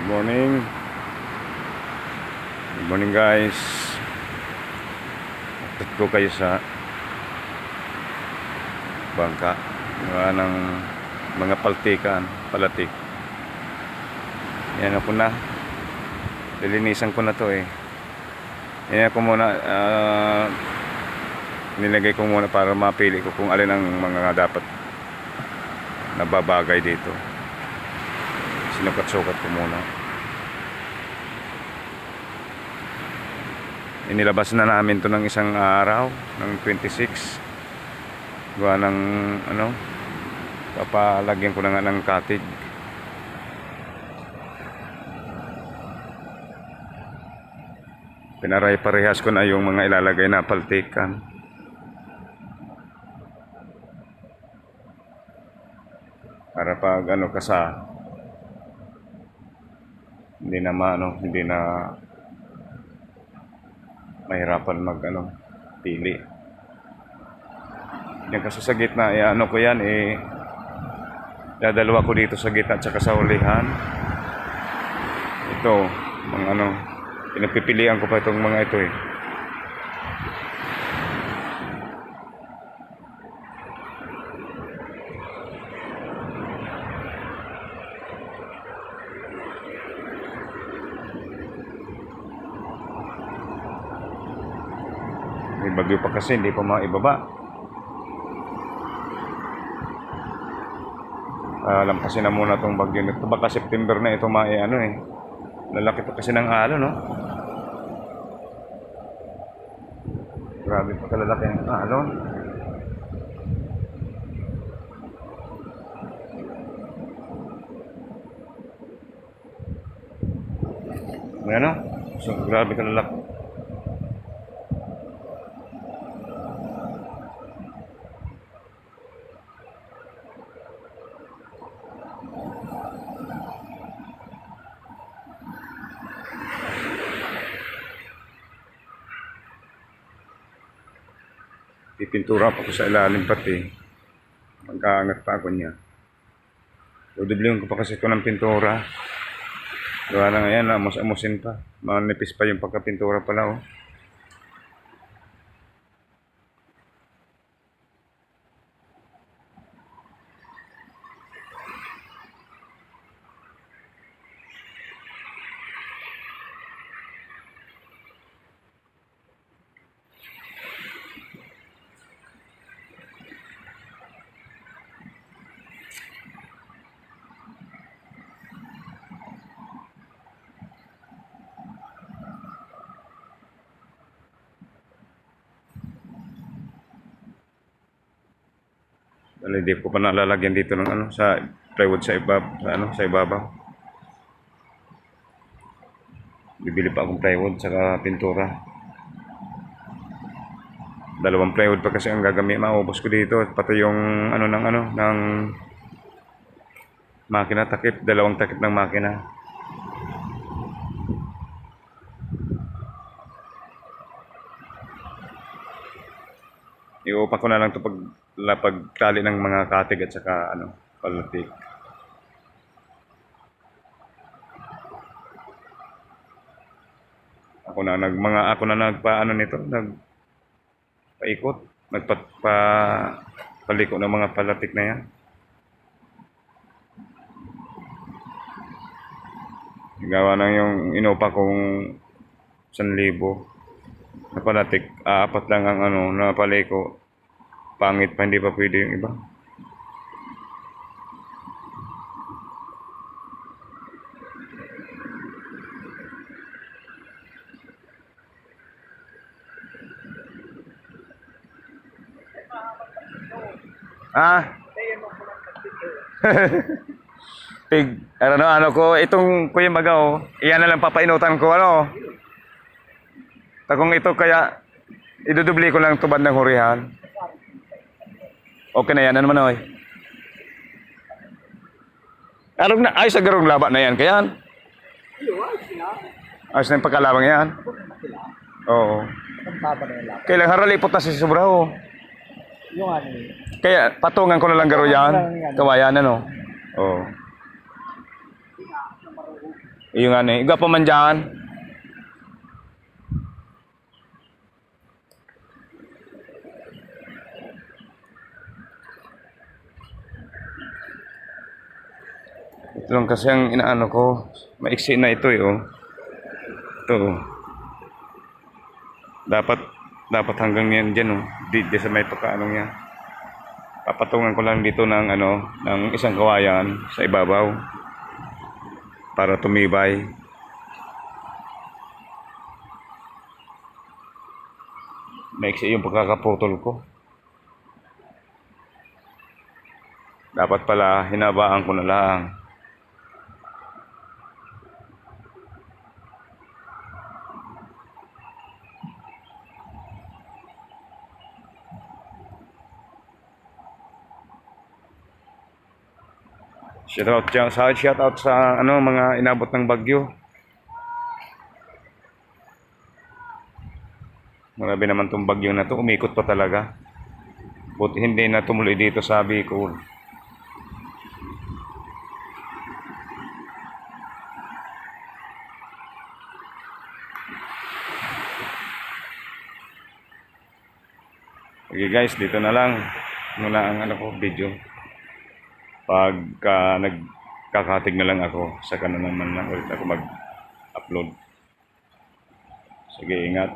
Morning. Good morning guys. Update ko kayo sa bangka ng mga palatik. Yan ako na. Lilinisan ko na to eh. Yan ako muna nilagay ko muna para mapili ko kung alin ang mga dapat nababagay dito. Sinukat-sukat ko muna. Inilabas na namin to ng isang araw ng 26. Gawa ng papalagyan ko na nga ng katig. Pinaray-parehas ko na yung mga ilalagay na paltikan. Para pag kasa hindi na mahirapan pili. Yan kasi sa gitna, ko yan dadalawa ko dito sa gitna at saka sa ulihan. Ito, mga pinagpipilian ko pa itong mga ito eh. May bagyo pa kasi, hindi pa maibaba. Lampasin na muna itong bagyo nito. Baka September na ito lalaki pa kasi ng alon, no? Grabe pa kalalaki ng alon. So, grabe kalalaki. Pipintura pa ko sa ilalim pati. Magkaangat pa ako niya. Dudublihan ko pa kasi ito ng pintura. Gawa na ngayon, amos-amusin pa. Manipis pa yung pagkapintura pala, oh. Hindi ko pa nalalagyan dito ng sa plywood sa ibabaw. Bibili pa akong plywood saka pintura. 2 plywood pa kasi ang gagamit, maubos ko dito pati yung ng makina takip, 2 takip ng makina. Iupa ko na lang ito pagtali ng mga katig at saka palatik. Ako na nito, nagpaikot, paliko ng mga palatik na yan. Gawa na yung inupa kong 1,000 na palatik, 4 lang ang napaliko. Pangit pa, hindi pa pwede yung iba. Ko itong Kuya Magaw, iyan na lang papainutan ko Kung ito kaya idudubli ko lang tubad ng hurihan. Okay na yan, oy. Ayos sa garong laba na yan, kaya ayos na yung pagkalabang yan. Oo. Kailang haralipot na si Sobraho. Kaya patungan ko na lang garo yan. Kawayan Oo. Yung ano, iga pa man dyan. Ito lang kasi ang inaano ko. Maiksi na ito eh, oh. Ito, oh. Dapat hanggang yan dyan, oh. Di sa may pagkaano niya. Papatungan ko lang dito ng ano, ng isang kawayan sa ibabaw para tumibay. Maiksi yung pagkakaputol ko. Dapat pala hinabaan ko na lang. Shout out sa ano mga inabot ng bagyo. Marami naman tong bagyo na to, umikot pa talaga. Buti hindi na tumuloy dito sa Bicol. Okay guys, dito na lang muna ang ano ko video. Pagka nagkakatig na lang ako, saka na naman lang ulit ako mag-upload. Sige, ingat.